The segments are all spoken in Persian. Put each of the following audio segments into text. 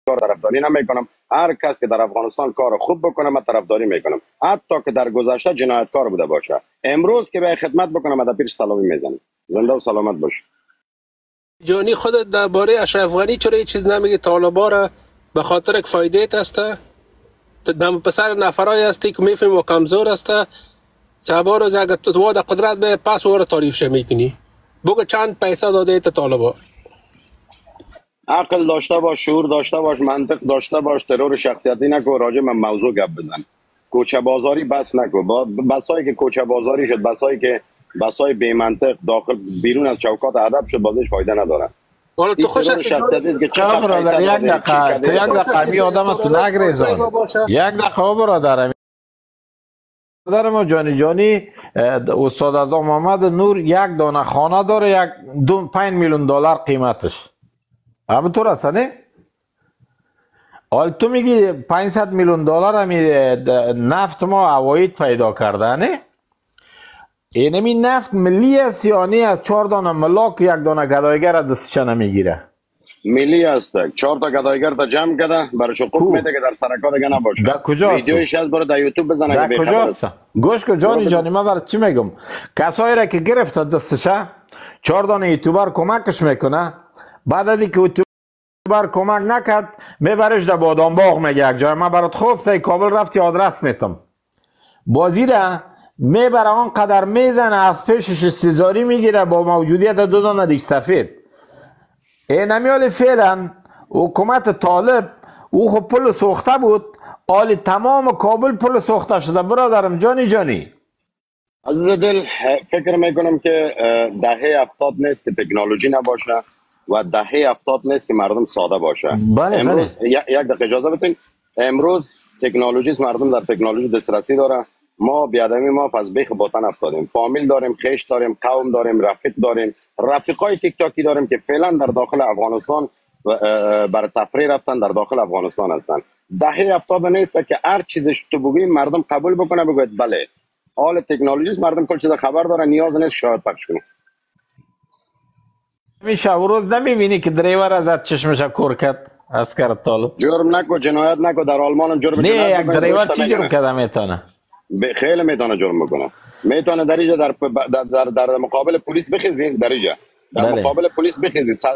کار طرفداری نمیکنم. هر کس که در افغانستان کار خوب بکنه من طرفداری میکنم، حتی که در گذشته جنایتکار بوده باشه. امروز که به خدمت بکنم من در پیش سلامی میزنم. زنده و سلامت باش. جانی خودت درباره اشرف غنی چرا هیچ چیز نمیگی؟ طالبا را به خاطر یک فایده است، دم پسر نفرای هستی که میفهمی و کمزور است. شبا روز اگر تو در قدرت به پس و تعریف میکنی، بگو چند پیسه داده ایت طالبا. عقل داشته باش، شعور داشته باش، منطق داشته باش. ترور شخصیتی نکن، راجع من موضوع گپ بزن. کوچه بازاری بس نکن. بسایی که کوچه بازاری شد، بسایی که بسای بی منطق داخل بیرون از چوکات ادب شد، بازش فایده نداره. حالا تو این خوش ترور هستی جانی؟ شخصیتی است که آقا چقدر برادر پیسه یک داده، چی دقیقه تو کرده. یک دقیقه می آدم تو نگریزان. یک دقیقه برادر برادر ما جانی جانی استاد اعظم محمد نور یک دانه خانه داره، یک 5 میلیون دلار قیمتش. همونطور است نه؟ حال تو میگی 500 میلیون دلار همی نفت ما عواید پیدا کرده نه؟ اینمی نفت ملی است یا نه از 4 دانه ملاک یک دانه گدایگر از دستش نمیگیره؟ ملی است. 4 تا گدایگر تا جمع کرده برای شکوک کو میده که در سرکار دیگه نباشه. در کجاست او؟ ویدیویش از برو در یوتیوب بزن اگه در بی خبر است. کجاست؟ گوش که برو جانی بزن. جانی من برای چی میگم؟ کسایی را که گرفت دستشه 4 دانه یوتیوبر کمکش میکنه، بعد از اینکه یوتیوبر کمک نکرد میبرش در بادام باغ میگه یک جای من برات خوب سی کابل رفتی آدرس میتم. بازی را میبره آنقدر میزنه از پیشش استیزاری میگیره با موجودیت 2 دانه دیش سفید. این همیال فعلا حکومت طالب او خب پل سوخته بود، آل تمام کابل پل سوخته شده برادرم جانی جانی. عزیز دل، فکر میکنم که دهه 70 نیست که تکنولوژی نباشه و دهه 70 نیست که مردم ساده باشه. بله بله. امروز یک دقیقه اجازه بدین. امروز تکنولوژی است، مردم در تکنولوژی دسترسی داره. ما بیادمی ما از بیخ باطن افتادیم. فامیل داریم، خیش داریم، قوم داریم، رفیق داریم، رفیقای تیک تاکی داریم که فعلا در داخل افغانستان بر تفریح رفتن، در داخل افغانستان هستن. دهه 70 نیست که هر چیزش تو بگی مردم قبول بکنه، بگوید بله. حال تکنولوژی مردم کل چیز خبر داره، نیاز نیست شاید پخش کنه. میشه او روز نمیبینی که دریور از چشمش کور کرد اسکر طالب؟ جرم نکو، جنایت نکو. در آلمان هم جرم نه جنایت یک بکنه دریور گوشت چی جرم میگیرن. کرده میتونه؟ خیلی میتونه جرم بکنه. میتونه در اینجا در مقابل پلیس بخیزی، در اینجا در بله. مقابل پلیس بخیزی،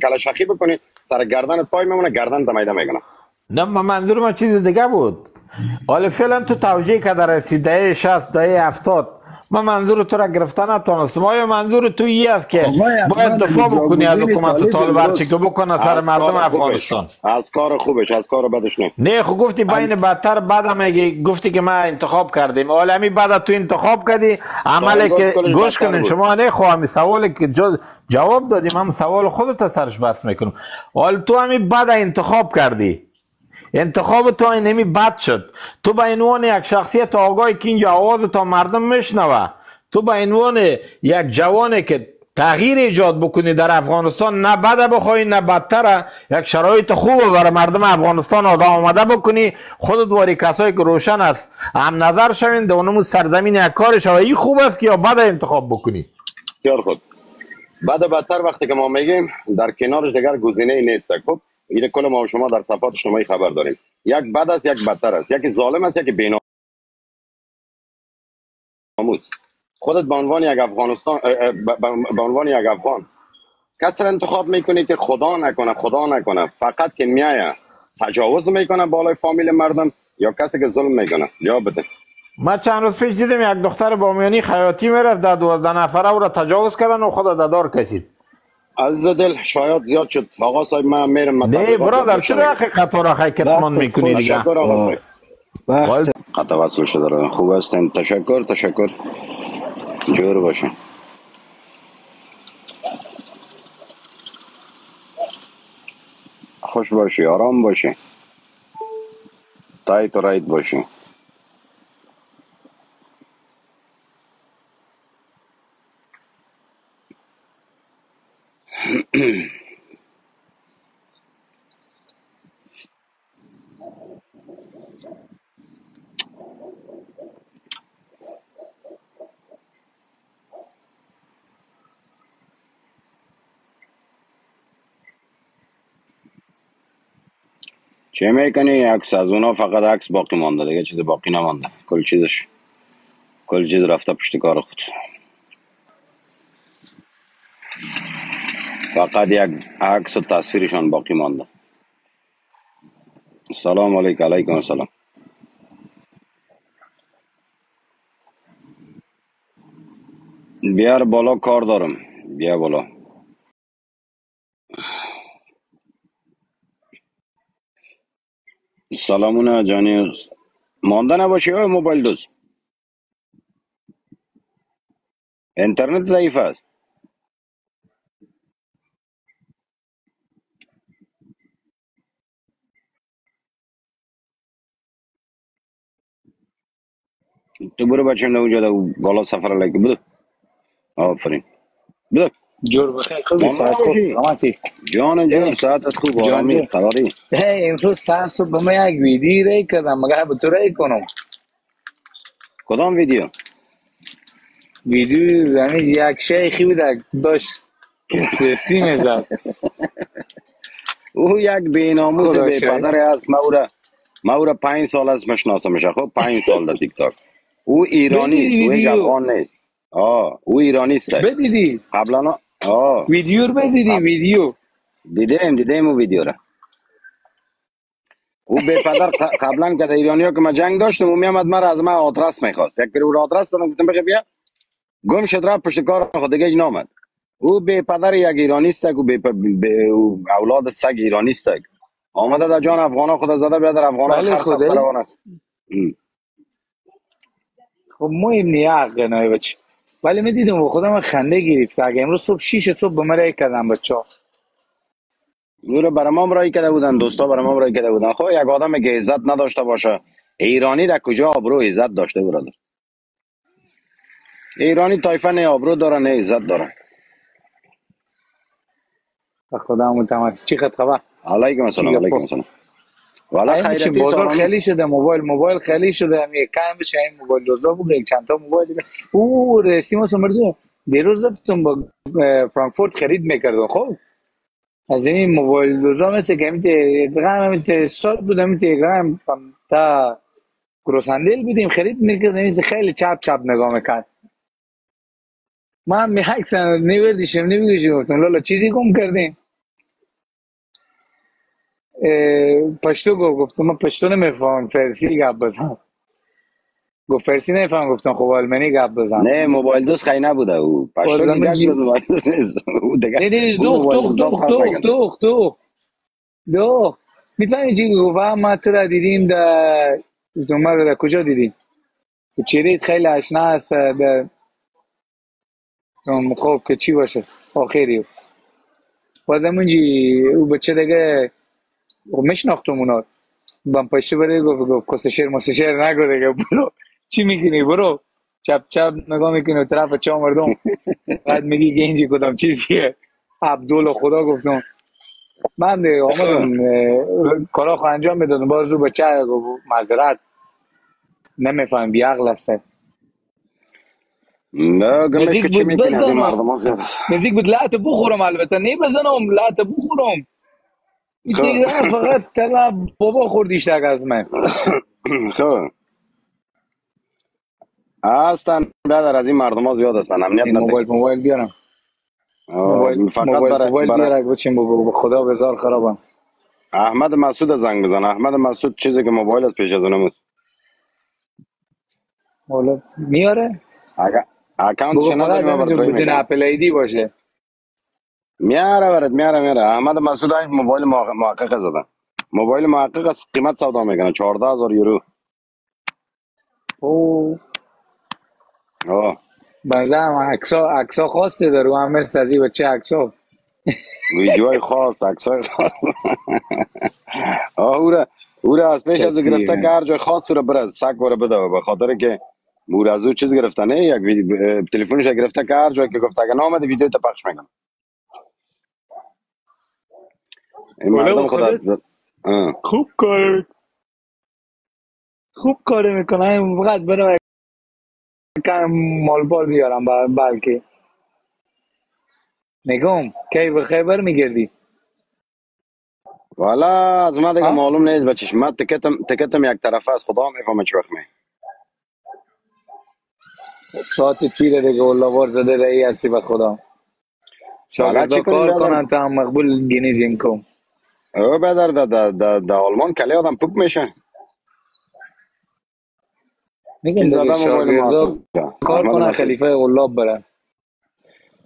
کلاشخی بکنی، سر گردن پای میمونه، گردن میده میکنه. نه منظور ما چیز دیگه بود. حالا فعلا تو توجیه که در دهه 60 دهه 70 من منظور تو را گرفتن نتونستم. آیا منظور تو این است که باید دفاع بکنی از حکومت طالب هرچی که بکنه سر مردم افغانستان؟ از کار خوبش، از کار بدش نه. نه خب گفتی بین بدتر بد میگی، گفتی که ما انتخاب کردیم. عالمی بعد تو انتخاب کردی عملی که گوش کنین شما نه خواهمی سوالی که جواب دادیم هم سوال خودت سرش بحث میکنم. حال تو همی بعد انتخاب کردی، انتخاب تو اینمی بد شد. تو به عنوان یک شخصیت آگاهی که اینجا آواز تا مردم میشنوه، تو به عنوان یک جوانی که تغییر ایجاد بکنی در افغانستان، نه بده بخوای نه بدتره، یک شرایط خوب برای مردم افغانستان آماده بکنی، خودت واری کسایی که روشن است هم نظر شوین در اونمون سرزمین یک کار شوه. این خوب است که یا بده انتخاب بکنی؟ بسیار خود. بعد بدتر وقتی که ما میگیم در کنارش دیگر گزینه نیست. خب این کل ما و شما در صفحات اجتماعی خبر داریم. یک بد است، یک بدتر است، یکی ظالم است، یکی بی‌ناموس. خودت به عنوان یک افغانستان به عنوان یک افغان کس را انتخاب میکنی که خدا نکنه خدا نکنه فقط که میایه تجاوز میکنه بالای فامیل مردم، یا کسی که ظلم میکنه؟ جواب بده. ما چند روز پیش دیدم یک دختر بامیانی خیاطی میرفت، در 12 نفره او را تجاوز کردن و خود ددار کشید. از دل شاید زیاد شد. آقا صاحب من میرم. نه برادر چرا حقیقت را کتمان میکنی دیگه؟ تشکر آقا صاحب. خط وصل شده. خوب هستین. تشکر. جور باشه. خوش باشی، آرام باشی، تایت و رایت باشی. چه میکنی؟ عکس از اونا فقط عکس باقی مانده، دیگه چیز باقی نمانده. کل چیز رفته پشت کار خود. فقط یک عکس و تصویرشان باقی مانده. سلام علیکم. علیکم السلام. بیار بالا، کار دارم. بیا بالا. سلامونه جانی. مانده نباشی های موبایل دوست. اینترنت ضعیف است. تو برو بچه اونجا بالا سفر علیکم بدو. آفرین. بدو. جور بخیر. خوبی؟ مانده ساعت خوب نباشی سلامتی؟ جان. ساعت خوب جان آرامی جان. خبری. امروز ساعت صبح به من یک ویدیو ری کردم، مگه به تو ری کنم؟ کدام ویدیو؟ ویدیو یعنی یک شیخی بود داشت کسکستی میزد. او یک بیناموس خدا بی شاید. پدر است. ما او را 5 سال است میشناسمش. خب 5 سال در تیک تاک. او ایرانی بدیدی است، او یک ویدیو؟ افغان نیست. او ایرانی است. بدیدی قبلا ویدیو رو؟ بدیدی قب... ویدیو؟ دیدیم او ویدیو را. او بی پدر قبلا که در ایرانی ها که ما جنگ داشتم، او میامد مرا از من آدرس میخواست. یک کلی او را آدرس دادم، گفتم بگه بیا. گم شد رفت پشت کار خود، دیگه اج نامد. او بی پدر یک ایرانی است. او او اولاد سگ ایرانی است. آمده در جان افغان خود زده، بیا در افغان ولی خر ساخته خدایی روان است. خب مهم نیه حق نه بچه. ولی می دیدم و خودم خنده گرفت. اگه امروز صبح 6 صبح به من ری کردم بچه ها. او رو برام هم رای کرده بودن، دوستا برام هم رای کرده بودن. خب یک آدم که عزت نداشته باشه، ایرانی در کجا آبرو عزت داشته برادر؟ ایرانی طایفه نه آبرو داره نه عزت داره. خدا متمت. چی خبر؟ علیکم چی السلام. علیکم گپا؟ السلام. والا همین چی خیرتی بازار سالامی. خالی شده، موبایل خالی شده. همین کم بشه این موبایل دوزا بود. یک چند تا موبایل دیگه او رسیما سومرزو دیروز رفتم با فرانکفورت خرید میکردم. خب از این موبایل دوزا مثل که همین سال بود، همین تلگرام تا کروسندل بودیم خرید میکردیم. خیلی چپ چپ نگاه میکرد. من می عکس نوردیشم نمیگوشیم. گفتم لالا چیزی گم کردیم. پشتو گفتم من پشتو نمیفهم، فارسی گپ بزن. گفت فارسی نمیفهم. گفتم خب آلمانی گپ بزن. نه موبایل دوست خیلی نبوده. او باز پشتو زمین گیگک بود. جی موبایل دوست نیست. او دیگه نه نه او دوخ موبایل دوخ دوست دار دوخ فرق دوخ میکنه. دوخ دوخ دوخ میفهمی چی گفت؟ ما تو را دیدیم در دومه رو در کجا دیدیم؟ چهرهت خیلی اشنا است. در خب که چی باشه آخری باز همونجی او بچه دیگه میشناختم اونا. بام پشت بره گفت کس شیر نگو دیگه برو. چی میگینی برو. چپ چپ نگاه میکنی طرف چه مردم. بعد میگی گنجی کدام چیزیه عبدالله خدا. گفتم من دیگه آمدم کارا خو انجام میدادم. باز رو بچه معذرت نمیفهم بیعقل هسته. نه گمش که نزدیک چی بود میکنی؟ از این بزنم. مردم ها زیاد است. نزدیک بود لعت بخورم. البته نه بزنم لعت بخورم. این خب تیگران فقط طلب بابا خوردیش تک از من. خب هستن برادر، از این مردم ها زیاد هستن. امنیت این نداری. موبایل بیارم. فقط موبایل برای بیار بچین بگو خدا بزار خرابم. احمد مسعود زنگ بزن. احمد مسعود چیزی که موبایل از پیش از اونم است. حالا میاره. اگه اکانتش بگو فقط نداری من برات همینجور رای بدون میگم. اپل ایدی باشه. میاره برات میاره. احمد مسعود این موبایل محقق زدن. موبایل محقق از قیمت سودا میکنه 14,000 یورو. او آه بنظرم عکسا خاصی داره و همه سازی بچه عکسا. ویدیوهای خاص، عکسای خاص. او را از پیش از کسی گرفته که هر جای خاص رو بره سگ بره بده. به خاطر که مور از او چیز گرفته نه یک تلفنش گرفته که هر جای که گفته اگه نامده ویدیو تا پخش میکنه. این حالا با مردم خدا. خودت خوب کار خوب کار میکنم. فقط برم کم مال بال بیارم بلکه نگم کی به خیبر میگردی. والا از ما دیگه ها معلوم نیست بچش. من تکتم یک طرفه از خدا میفهمه چه وقت می. ساعت تیره دیگه والله وار زده رهی هستی به خدا. حالا شاگردا چی کنیم کار برادر؟ کنن تا هم مقبول گینیز اینکم. او برادر در آلمان کلی آدم پوک میشه. کی میگم دیگه زده موبایل ما؟ شاگردا کار احمد کنن مسعود. خلیفه غلاب برن.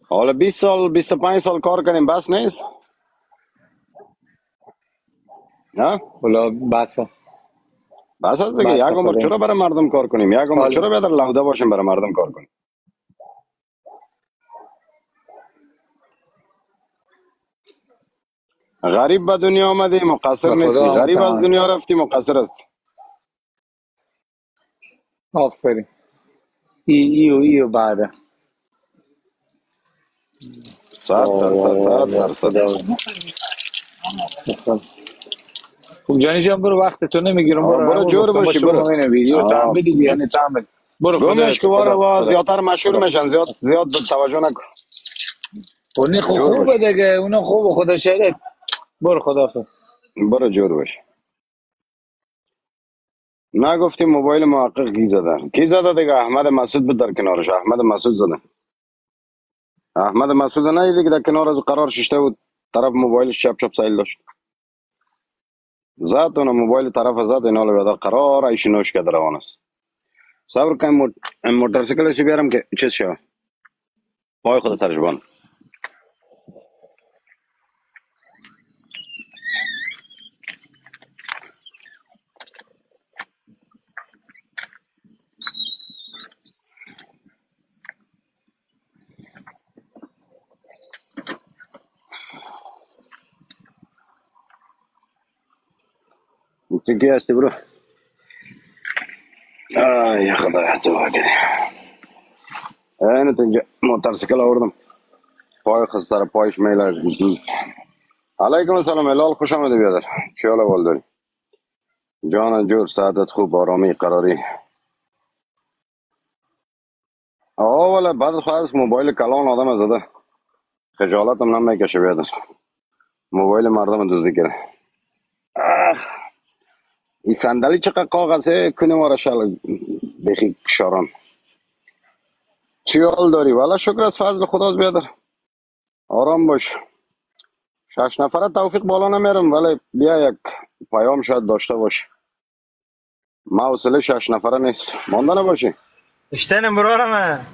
حالا 20 سال 25 سال کار کنیم بس نیست؟ نه؟ والله بسا بس از دیگه یک بسا عمر خدایی. چرا برای مردم کار کنیم؟ یک عمر حالا چرا بیادر لوده باشیم برای مردم کار کنیم؟ غریب به دنیا آمدی مقصر به نیستی، خدا هم غریب از تمام. دنیا رفتی مقصر است. آفرین. ایو بعده. صد درصد صد درصد. خدا. خب جانی جان برو، وقت تو نمیگیرم، برو برو همون جور گفتم با باشی شما برو. این ویدیو آه. تعمدی بیانی تعمد. برو گمش که تو واره خدا و خدا زیادتر مشهور خدا. میشن، زیاد توجه نکن. اونی جور باش. خوبه دیگه، اونا خوبه خدا شده. برو خدا خدا. برو جور باش. نگفتی موبایل محقق کی زده دیگه؟ احمد مسعود بود در کنارش. احمد مسعود زده. احمد مسعود نه دیگه در کنار از قرار ششته بود، طرف موبایلش چپ چپ سایل داشت. زد اون موبایل طرف زد، اینا رو بیاد قرار ایشونوش کرد روان است. صبر کن موتورسیکلش بیارم که چیز شو پای خود سرش بان. چی هستی برو؟ آی خدا تو واکدی. اینو اینجا موتورسیکل آوردم، پای خود سر پایش میلرز. علیکم السلام هلال، خوش آمده بیادر. چه حال احوال داری؟ جان جور، سعادت خوب، آرامی قراری. آه والا بعد خواهد موبایل کلان آدم زده، خجالت هم نمیکشه بیادر. موبایل مردم دزدی کرده. این صندلی چقدر کاغذه کنه ما را شل بخی کشاران. چی حال داری؟ والا شکر از فضل خداست بیادر. آرام باش. 6 نفره توفیق بالا نمیرم، ولی بیا یک پیام شاید داشته باش. ما حوصله 6 نفره نیست، مانده نباشی. اشتنم برارم.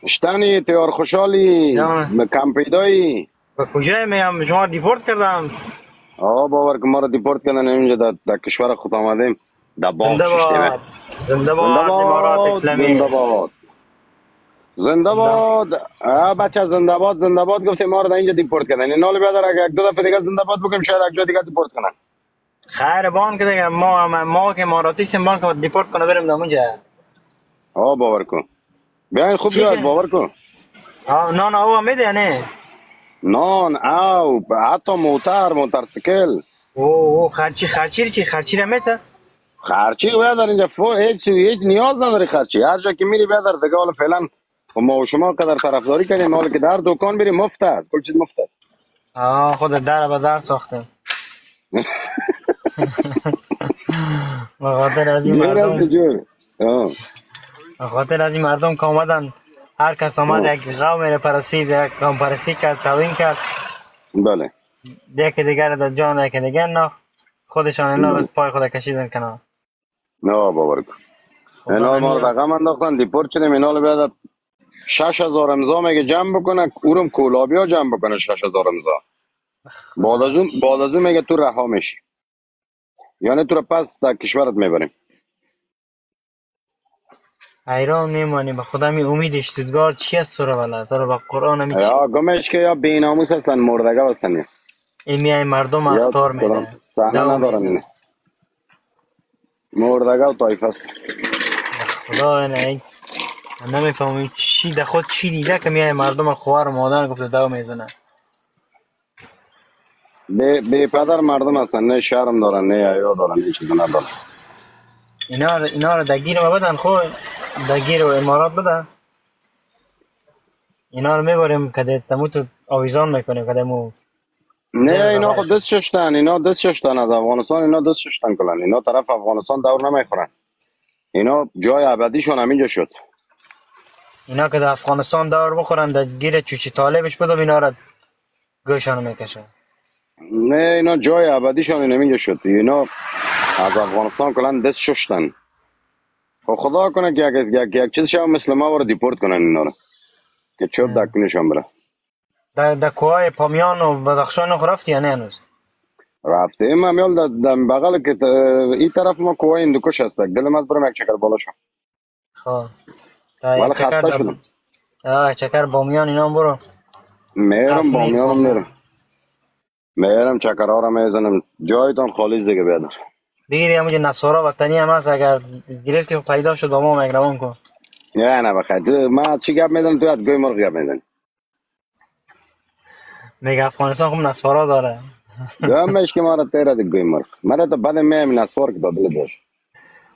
اشتنی تیار خوشحالی جان کم پیدایی. به کجای میم شما دیپورت کردم. آقا باور که ما را دیپورت کردن اینجا در کشور خود آمدیم، در باغ زنده ششتیمه. باد، زنده زنده باد امارات باد اسلامی. زنده باد زنده زنده. باد. بچه زنده باد زنده باد گفتیم، ما رو در اینجا دیپورت کردن. این حال بیادر اگه یک دو دفعه دیگه زنده باد بگیم شاید یک جا دیگه دیپورت کنن. خیر بان که دیگه ما که اماراتی سیم بان که دیپورت کنه بریم اونجا. آقا باور کن، بیاین خوب چی بیاد که باور کن. نان او میده نه. نان او حتی موتورسیکل او خرچی را میده. خرچی بیادر اینجا هیچ نیاز نداری خرچی. هر جا که میری بیادر دیگه. حالا فعلا ما و شما قدر طرفداری کردیم، حالا که در دکان بریم مفت است، کل چیز مفت است. خود در به در ساختیم. بخاطر از این جور است مردم، جور. بخاطر از این مردم که آمدن، هر کس آمد یک قوم را پرستید، یک قوم پرستی کرد، توهین کرد. بله یکی دیگر در جان یکی دیگر نه، خودشان اینا رو بله. پای خود کشیدن کنار. نه باور کن، خدا اینا ما رو نمیاد. رقم انداختن دیپورت شدیم. اینا بیادر 6000 امضا میگه جمع بکنه، اورم کولابیا جمع بکنه 6000 امضا. بعد از اون میگه تو رها میشی، یعنی تو رو پس در کشورت میبریم. حیران میمانی به خدا. می امید اشتودگار چی است تو رو والا، تو رو به قرآن می چی یا گمش که یا بیناموس هستن، مردگه هستن، این میای مردم یا اختار کدام میده، صحنه دو ندارن میزن. اینه. مردگه و طایفه است. به خدا نه نمیفهمیم چی در خود چی دیده که میای مردم خوار مادر گفته دو میزنه. بی پدر مردم هستن، نه شرم دارن نه حیا دارن، نه چیزی ندارن. اینا رو دگیر ما بدن، خود دگیر و امارات بدن. اینا رو میبریم که تموت آویزان میکنیم که مو نه اینا خود دست ششتن، اینا دست ششتن از افغانستان، اینا دست ششتن کلن، اینا طرف افغانستان دور نمیخورن، اینا جای ابدیشون همینجا شد. اینا که در افغانستان دور بخورن در گیر چوچی طالبش بدم اینا را گوشانو میکشن. نه اینا جای ابدیشون همینجا شد، اینا از افغانستان کلن دست ششتن. خب خدا کنه که یک چیز شما مثل ما رو دیپورت کنن اینا رو که چوب دکنشون بره. در کوهای پامیان و بدخشان خو رفتی یا نه هنوز؟ رفتیم همیال در بغل که این طرف ما کوه هندوکش هست، دلم از برم یک چکر بالا شم. خب ولی خسته شدم. چکر بامیان اینا هم برو. میرم بامیانم میرم چکرها رو میزنم، جایتان خالی دیگه بیادر. بگیری همونجا نصارا وطنی هم هست، اگر گرفتی خب پیدا شد با ما مگرمون کن. نه بخیر، من چی گپ میدم تو از گوی مرغ گپ میدن. میگه افغانستان خب نصارا داره. گمش که ما را تیره دی گوی مرغ، مرا تا بعد میم نصار که دادل داشت.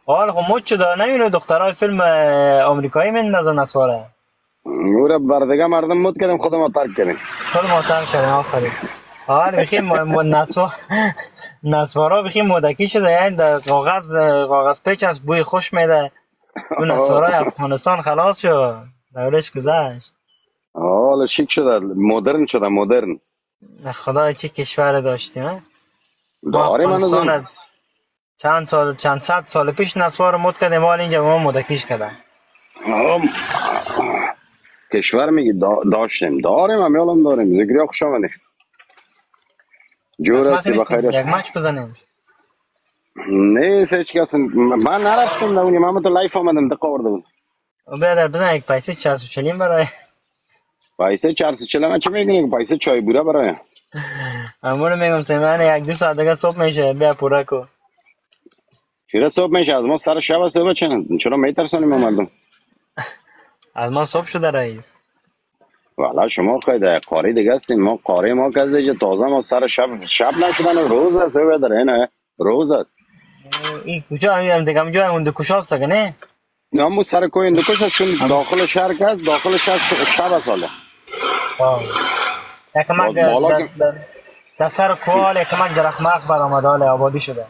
حالا خب مچ شده نمیونه دخترای فیلم آمریکایی میندازن نصاره. او را بردگه مردم مد کردیم خودم رو ترک کردیم. خود ما ترک کردیم آفرین. حالا بخیم نصارا بخیم مدکی شده، یعنی در کاغذ پیچ است، بوی خوش میده. اون نصارای افغانستان خلاص شد، دورش گذشت. حالا شیک شده، مدرن شده، مدرن. خدای چه کشور داشتیم ما داریم افغانستان. چند صد سال پیش نسوار مد کردیم، حال اینجا ما مدکیش کردن. کشور میگی داشتیم، داریم همیالم داریم، زگری خوش آمده. جور هستی بخیر یک مچ بزنیم. نیست هیچ کس، من نرفتم در اونی، من تو لایف آمدم دقا ورده بود. بیادر بزن یک پیسه 440 برای پیسه 440 من چه میگنی که پیسه چای بوره برای همونو میگم سیمان یک دو ساعت دیگه صبح میشه، بیا پوره کو. چرا صبح میشه؟ از ما سر شب صبح چرا میترسانیم مردم؟ از ما صبح شده رئیس. والا شما خیلی قاری دیگه هستین، ما قاری ما کسی تازه ما سر شب نشدن، روز هست بیادر، نه روز هست. این کجا هم دیگه هم جای اندوکش هست که نه؟ همون سر کوی اندوکش هست، چون داخل شهر که هست، داخل شهر شب ساله. یکمک در سر کوال یکمک درخمق برآمده، حال آبادی شده.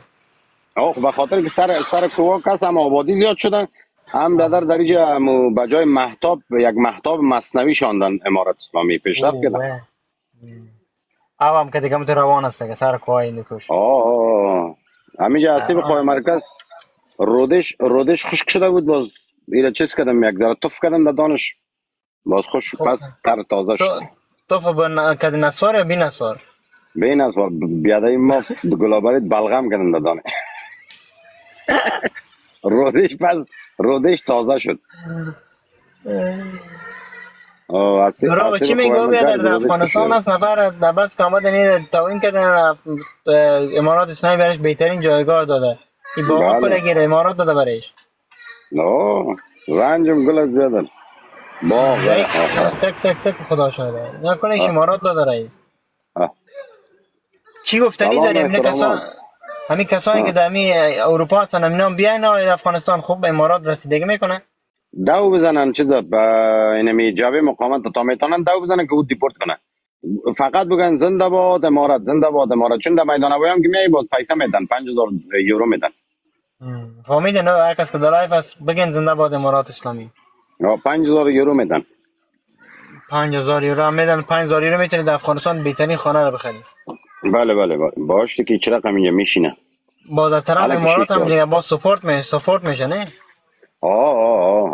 به خاطر که سر کوه کس هم آبادی زیاد شدن، هم بیادر در اینجا به جای محتاب یک محتاب مصنوی شاندن امارت اسلامی پیشرفت کردن. هم که دیگه روان هست که سر کوه اندوکش. همینجا هستی به کوه مرکز رودش خشک شده بود، باز ایره چیز کردم، یک ذره توف کردم در دانش، باز خوش پس تر تازه شد. توف کدی نسوار یا بی نسوار؟ بی نسوار، بیادای ما گلابریت بلغم کردم در دانش. رودش تازه شد. دراغ چی میگو بیادر در افغانستان هست نفر در بس که آمدن این تاوین کردن امارات اسلامی برش بهترین جایگاه داده، این باقا پله گیره امارات داده برش. رنجم گل از بیادر باقه سک خدا شده نکنه امارات داده رئیس. چی گفتنی داریم همین کسانی که در اروپا هستن همینا بیاین افغانستان خوب به امارات رسیدگی میکنن، دو بزنن چیزا اینمی جبهه مقاومت تا میتونن دو بزنن که او دیپورت کنن، فقط بگن زنده باد امارات، زنده باد امارات، چون در میدان هوایی هم که میای باز پیسه میدن، 5000 یورو میدن. فهمیدن هر کس که در لایف است بگن زنده باد امارات اسلامی. 5000 یورو میدن. 5000 یورو هم میدن، 5000 یورو میتونی در افغانستان بهترین خانه رو بخری. بله باشه که چه رقم اینجا میشینه. باز از طرف امارات هم دیگه باز سپورت میشه نه؟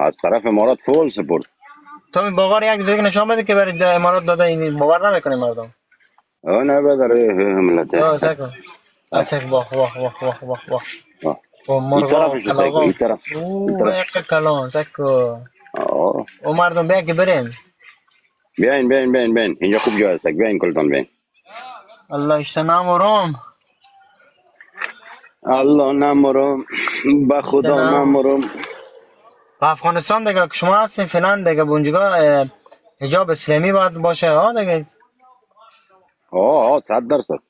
از طرف امارات فول سپورت. تو می باقار یک دیگه نشان بده که برای امارات داده، این باور نمیکنه مردم. نه بداره ملت. سک واه مرغ کلاغا. این کلان سکو. او مردم بیا که بریم. بیاین اینجا خوب جای است، بیاین کلتان بیاین. الله اشتنامورم. الله نمورم، به خدا نمورم. با افغانستان دیگه که شما هستین فعلا دیگه اونجا حجاب اسلامی باید باشه دیگه. 100%.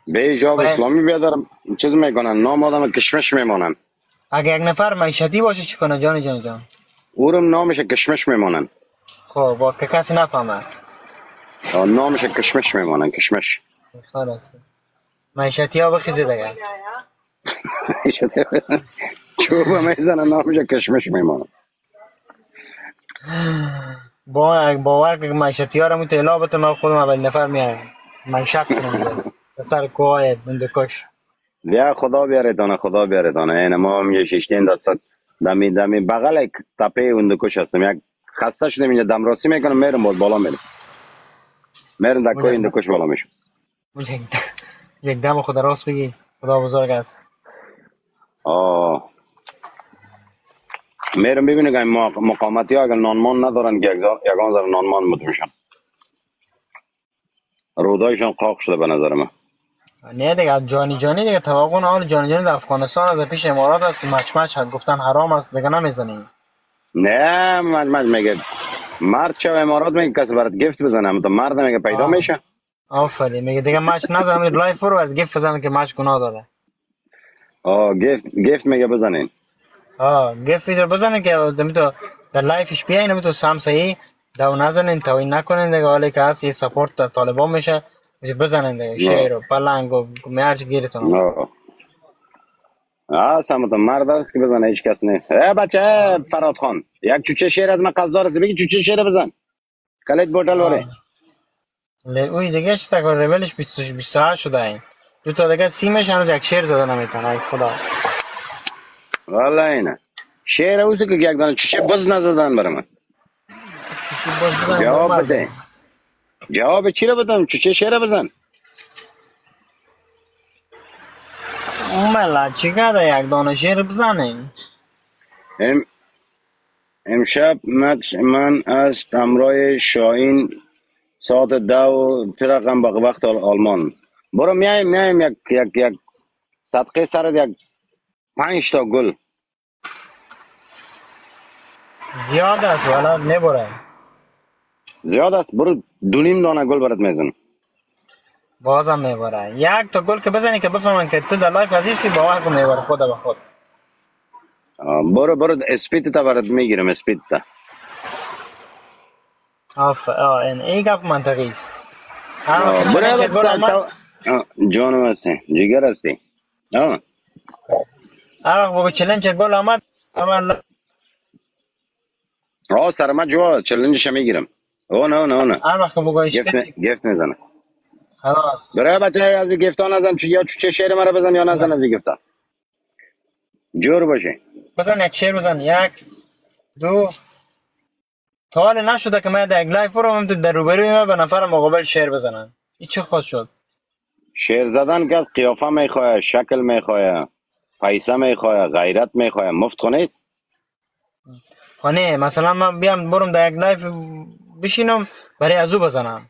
به حجاب اسلامی بیادرم چیز میکنن، نام آدم کشمش میمانن. اگه یک نفر معیشتی باشه چی کنه جان؟ اورم نامش کشمش میمانن. خب با که کسی نفهمه. نامش کشمش میمانن، کشمش. خلاص معیشتی ها بخیزه دیگه. چوب میزنه نامش کشمش میمانه. باور که معیشتی ها رو می اطلاع بده من خودم اول نفر میایم معیشت کنم سر کوه بندکش. بیا خدا بیاره خدا بیاره این ما هم یه شیشتین دستت دمی بغل تپه اندکش هستم. یک خسته شدیم اینجا دمراسی میکنم میرم باز بالا میرم دکای اندکش بالا میشم. یک دم خدا راست بگی خدا بزرگ است. میرم ببینه که مقامتی ها اگر نانمان ندارن که یکان ذره نانمان بود میشن. رودایشان قاق شده به نظر من. نه دیگه جانی دیگه توقع حال جانی در افغانستان از پیش امارات است مچ گفتن حرام است دیگه نمیزنی. نه مچ میگه مرد چه امارات میگه کسی برات گفت بزنه تو مرد میگه پیدا میشه. آفرین میگه دیگه مچ نزنم لایف رو از گفت بزنه که مچ گناه داره. گفت میگه بزنین. گفت رو بزنه که تو در لایفش بیاین تو سامسایی داو نزنین توهین نکنین دیگه حالی که هست یه سپورت طالبان میشه بزنین دیگه شیر و پلنگ و مرچ گیرتون. سمت مرد است که بزنه هیچ کس نیست. بچه فراد خان یک چوچه شیر از من قصدار است بگی چوچه شیر بزن کلیت بوتل وره. اوی دیگه چی تکار ریولش 28 شده این دو تا دیگه سیمش هنوز یک شیر زده نمیتونه. ای خدا والا اینه شیر اوزی که یک دانه چوچه بز نزدن برای من. جواب بده جواب چی رو بدم چوچه شیر بزن. ملا چیکار یک دانه شیر بزنین. امشب من از همراه شاهین ساعت 10 فرقم به وقت آلمان برو میایم یک صدقه سر یک 5 تا گل زیاد است ولی نبره. زیاد است برو 2.5 دانه گل برات میزنم. بازم میبره یک تا گل که بزنی که بفهمن که تو در لایف عزیزی باور کن میبره خود به خود. برو اسپیت تا برات میگیرم اسپیت تا. این گپ منطقی است. برو جانم هستی جگر هستی. هر وقت بگو چلنج گل آمد اول سر ما جو چلنجش میگیرم. نه هر وقت بگو گفت میزنه. خلاص برای بچه از گفتان نزن یا چه شعر مرا بزن یا نزن از گفتان جور باشه. بزن یک شیر بزن 1 2 تا حال نشده که من در یک لایف رو هم در روبروی من به نفر مقابل شیر بزنن. این چه خود شد؟ شیر زدن که از قیافه میخواه شکل میخواه پیسه میخواه غیرت میخواه مفت خونید. خانه مثلا من بیام برم در یک لایف بشینم برای ازو بزنم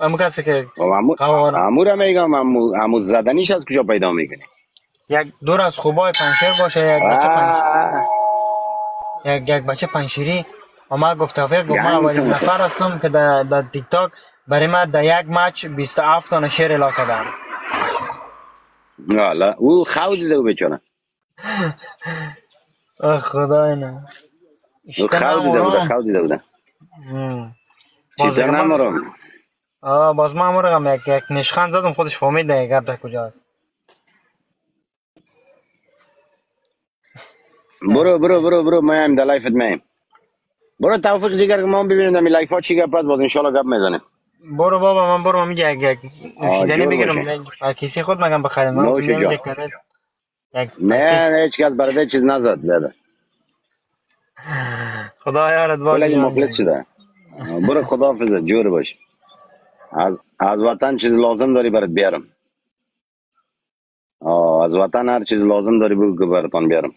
اما کسی که امور میگم امو زدنیش از کجا پیدا میکنی. یک دور از خوبای پنشیر باشه یک بچه یک بچه پنشیری اما گفت توفیق گفت من اولین نفر هستم که در تیک تاک برای من در یک مچ 27 تا شیر الا کردم. والا او خود دیده بیچاره. خدا نه خود دیده بوده چیزا نمارم. باز من مرغم یک نشخند زدم خودش فهمید دیگه در کجاست. برو ما هم در لایفت میم. برو توفیق دیگر که ما ببینیم در لایف ها چی گپ است باز انشالله گپ میزنیم. برو بابا من برو میگه یک نوشیدنی بگیرم کسی خود مگم بخریم من نمیده کنه. نه هیچ کس برده چیز نزد بده. خدا یارت باشه. کلی مخلص شده. برو خداحافظ جور باش. از وطن چیز لازم داری برات بیارم. از وطن هر چیز لازم داری بگو که براتون بیارم.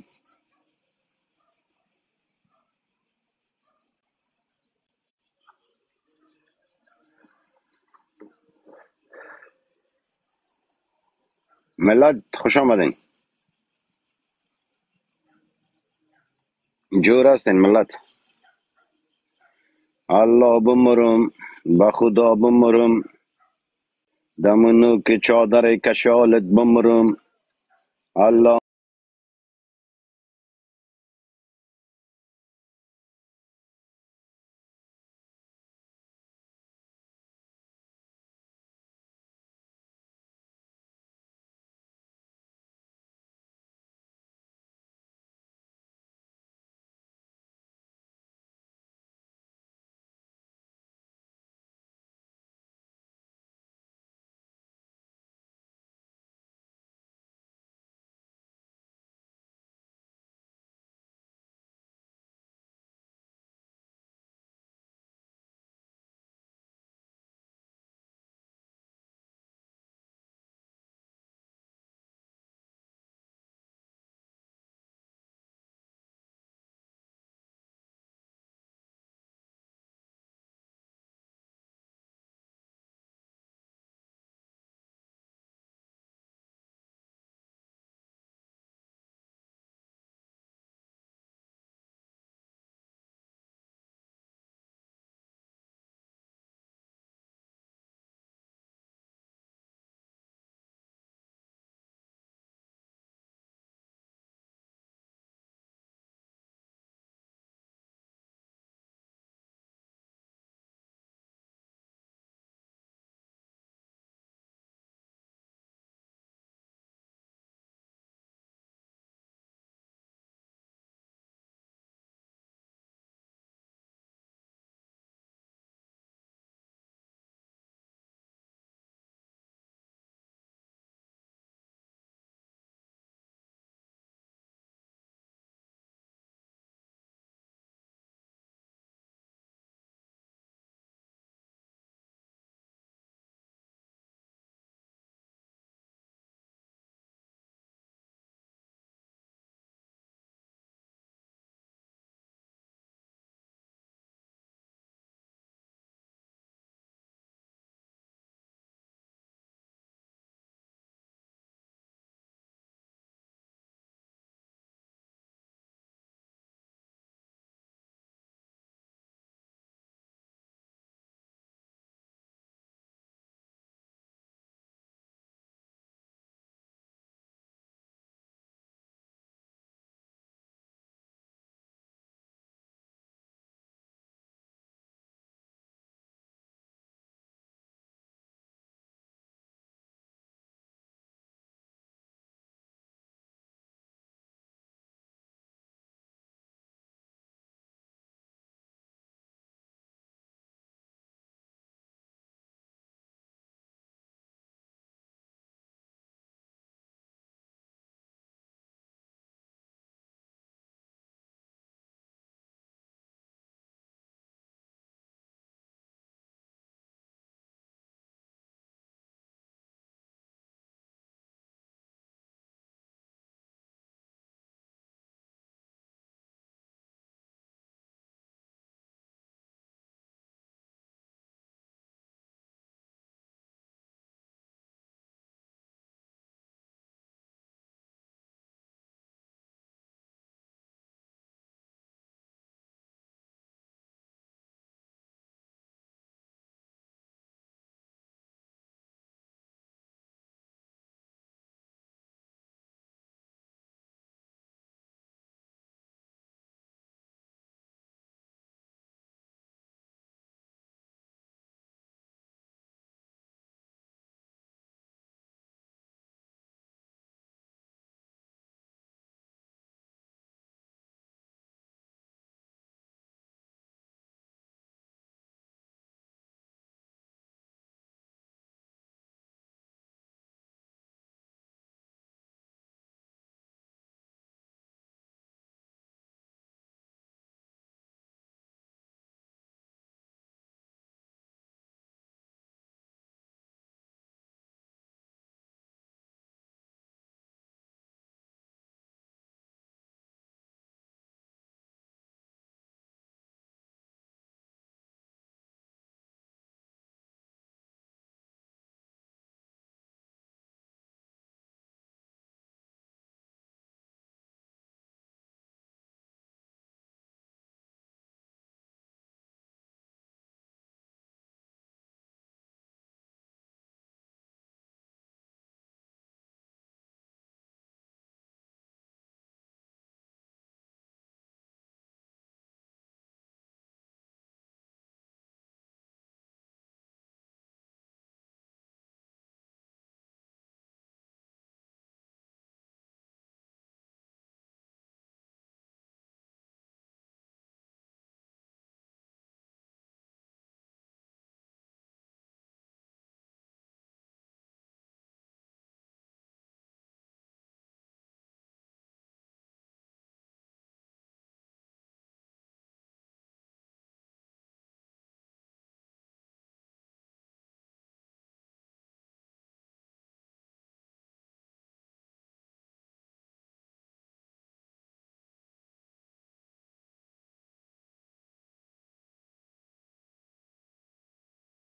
ملت خوش آمدین. جور هستین ملت. الله بمرم به خدا بمرم دمونو که چادر کشالت بمرم الله